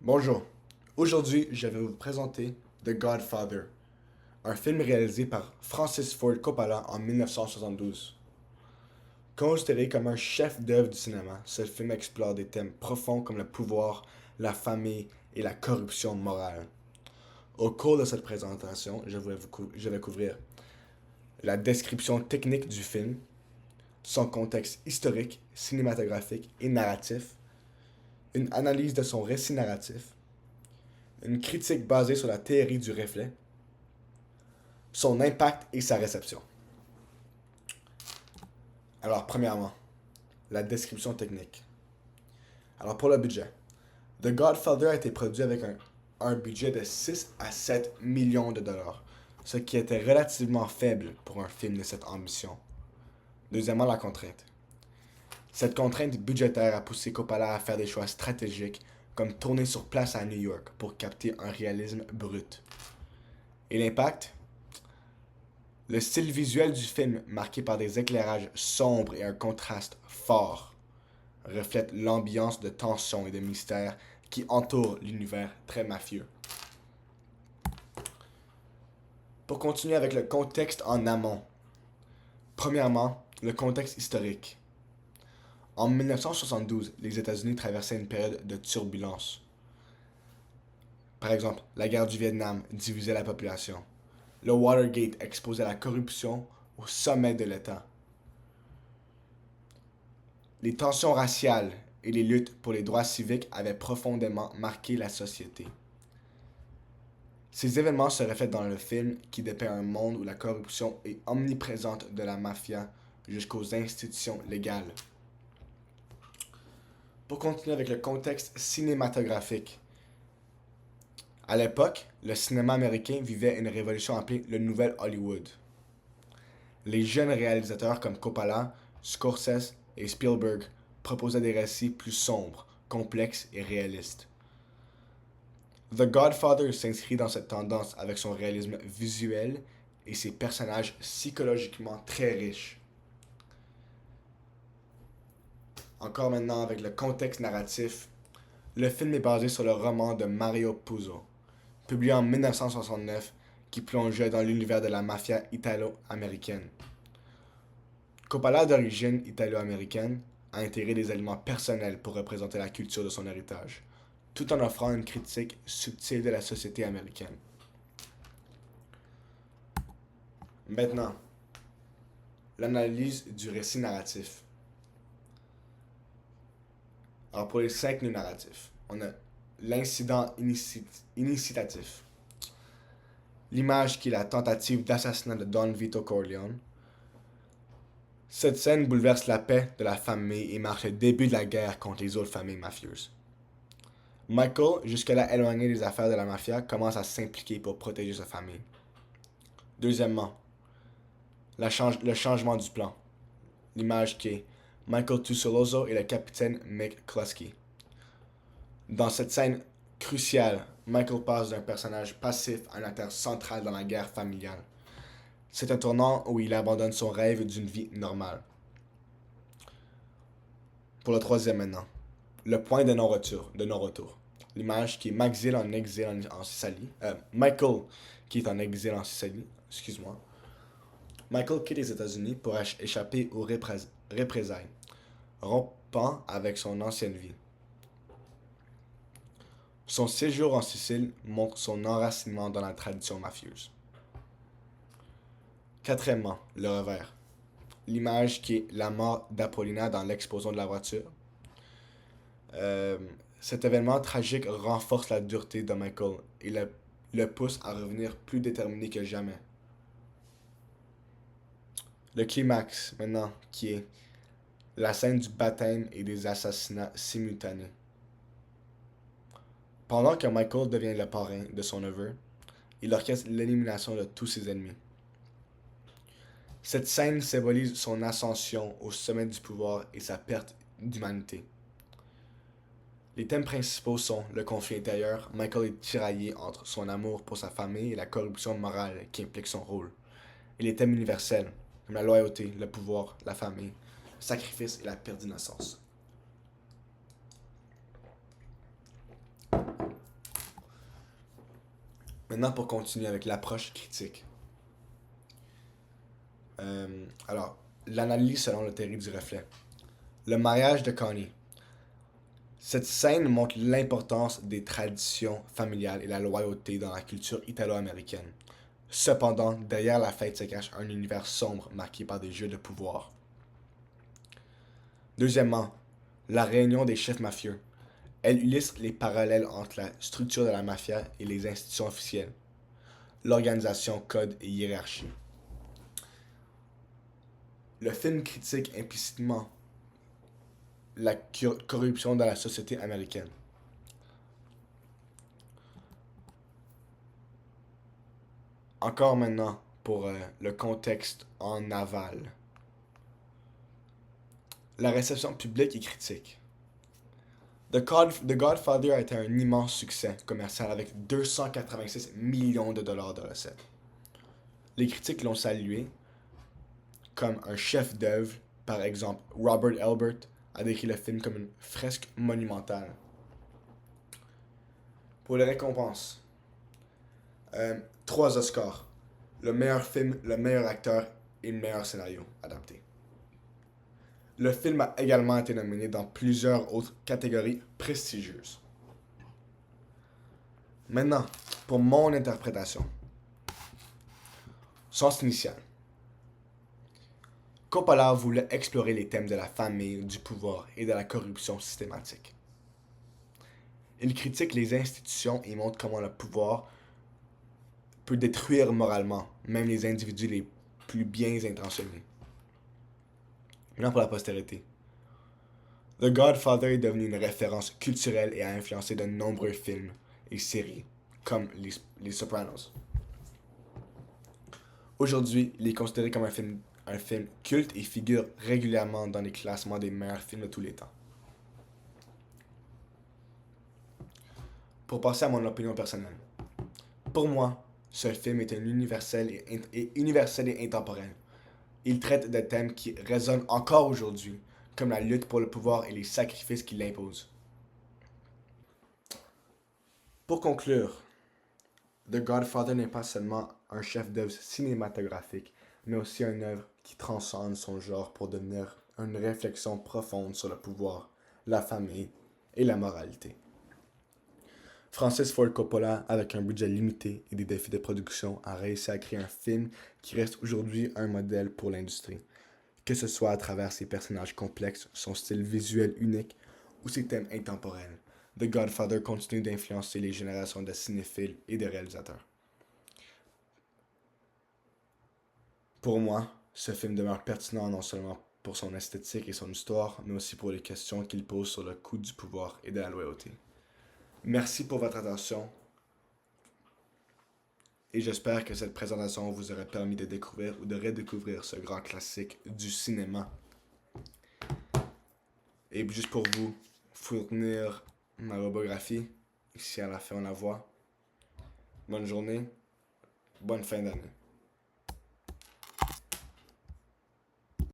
Bonjour. Aujourd'hui, je vais vous présenter The Godfather, un film réalisé par Francis Ford Coppola en 1972. Considéré comme un chef-d'œuvre du cinéma, ce film explore des thèmes profonds comme le pouvoir, la famille et la corruption morale. Au cours de cette présentation, je vais couvrir la description technique du film, son contexte historique, cinématographique et narratif, une analyse de son récit narratif, une critique basée sur la théorie du reflet, son impact et sa réception. Alors, premièrement, la description technique. Alors, pour le budget, The Godfather a été produit avec un budget de 6 à 7 millions de dollars, ce qui était relativement faible pour un film de cette ambition. Deuxièmement, la contrainte. Cette contrainte budgétaire a poussé Coppola à faire des choix stratégiques comme tourner sur place à New York pour capter un réalisme brut. Et l'impact? Le style visuel du film, marqué par des éclairages sombres et un contraste fort, reflète l'ambiance de tension et de mystère qui entoure l'univers très mafieux. Pour continuer avec le contexte en amont. Premièrement, le contexte historique. En 1972, les États-Unis traversaient une période de turbulence. Par exemple, la guerre du Vietnam divisait la population. Le Watergate exposait la corruption au sommet de l'État. Les tensions raciales et les luttes pour les droits civiques avaient profondément marqué la société. Ces événements se reflètent dans le film qui dépeint un monde où la corruption est omniprésente de la mafia jusqu'aux institutions légales. Pour continuer avec le contexte cinématographique. À l'époque, le cinéma américain vivait une révolution appelée le Nouvel Hollywood. Les jeunes réalisateurs comme Coppola, Scorsese et Spielberg proposaient des récits plus sombres, complexes et réalistes. The Godfather s'inscrit dans cette tendance avec son réalisme visuel et ses personnages psychologiquement très riches. Encore maintenant avec le contexte narratif, le film est basé sur le roman de Mario Puzo, publié en 1969, qui plongeait dans l'univers de la mafia italo-américaine. Coppola, d'origine italo-américaine, a intégré des éléments personnels pour représenter la culture de son héritage, tout en offrant une critique subtile de la société américaine. Maintenant, l'analyse du récit narratif. Alors pour les 5 nœuds narratifs, on a l'incident initiatif, l'image qui est la tentative d'assassinat de Don Vito Corleone. Cette scène bouleverse la paix de la famille et marque le début de la guerre contre les autres familles mafieuses. Michael, jusque-là éloigné des affaires de la mafia, commence à s'impliquer pour protéger sa famille. Deuxièmement, le changement du plan. L'image qui est Michael Tucioloso et le capitaine Mick Kluski. Dans cette scène cruciale, Michael passe d'un personnage passif à un acteur central dans la guerre familiale. C'est un tournant où il abandonne son rêve d'une vie normale. Pour le troisième maintenant, le point de non-retour. L'image qui est en Sicile. Michael qui est en exil en Sicile. Excuse-moi. Michael quitte les États-Unis pour échapper aux représailles, rompant avec son ancienne vie. Son séjour en Sicile montre son enracinement dans la tradition mafieuse. Quatrièmement, le revers. L'image qui est la mort d'Apollina dans l'explosion de la voiture. Cet événement tragique renforce la dureté de Michael et le pousse à revenir plus déterminé que jamais. Le climax, maintenant, qui est la scène du baptême et des assassinats simultanés. Pendant que Michael devient le parrain de son neveu, il orchestre l'élimination de tous ses ennemis. Cette scène symbolise son ascension au sommet du pouvoir et sa perte d'humanité. Les thèmes principaux sont le conflit intérieur. Michael est tiraillé entre son amour pour sa famille et la corruption morale qui implique son rôle. Et les thèmes universels, comme la loyauté, le pouvoir, la famille, le sacrifice et la perte d'innocence. Maintenant, pour continuer avec l'approche critique. Alors, l'analyse selon la théorie du reflet. Le mariage de Connie. Cette scène montre l'importance des traditions familiales et la loyauté dans la culture italo-américaine. Cependant, derrière la fête se cache un univers sombre marqué par des jeux de pouvoir. Deuxièmement, la réunion des chefs mafieux. Elle illustre les parallèles entre la structure de la mafia et les institutions officielles, l'organisation, code et hiérarchie. Le film critique implicitement la corruption dans la société américaine. Encore maintenant, pour le contexte en aval. La réception publique et critique. The Godfather a été un immense succès commercial avec 286 millions de dollars de recettes. Les critiques l'ont salué comme un chef-d'œuvre. Par exemple, Robert Ebert a décrit le film comme une fresque monumentale. Pour les récompenses, 3 Oscars. Le meilleur film, le meilleur acteur et le meilleur scénario adapté. Le film a également été nominé dans plusieurs autres catégories prestigieuses. Maintenant, pour mon interprétation. Sens initial. Coppola voulait explorer les thèmes de la famille, du pouvoir et de la corruption systématique. Il critique les institutions et montre comment le pouvoir peut détruire moralement, même les individus les plus bien intentionnés. Maintenant pour la postérité. The Godfather est devenu une référence culturelle et a influencé de nombreux films et séries, comme les Sopranos. Aujourd'hui, il est considéré comme un film culte et figure régulièrement dans les classements des meilleurs films de tous les temps. Pour passer à mon opinion personnelle. Pour moi, ce film est universel et intemporel. Il traite de thèmes qui résonnent encore aujourd'hui, comme la lutte pour le pouvoir et les sacrifices qu'il impose. Pour conclure, The Godfather n'est pas seulement un chef-d'œuvre cinématographique, mais aussi une œuvre qui transcende son genre pour devenir une réflexion profonde sur le pouvoir, la famille et la moralité. Francis Ford Coppola, avec un budget limité et des défis de production, a réussi à créer un film qui reste aujourd'hui un modèle pour l'industrie. Que ce soit à travers ses personnages complexes, son style visuel unique ou ses thèmes intemporels, The Godfather continue d'influencer les générations de cinéphiles et de réalisateurs. Pour moi, ce film demeure pertinent non seulement pour son esthétique et son histoire, mais aussi pour les questions qu'il pose sur le coût du pouvoir et de la loyauté. Merci pour votre attention et j'espère que cette présentation vous aura permis de découvrir ou de redécouvrir ce grand classique du cinéma. Et juste pour vous fournir ma biographie, ici à la fin on la voit. Bonne journée, bonne fin d'année.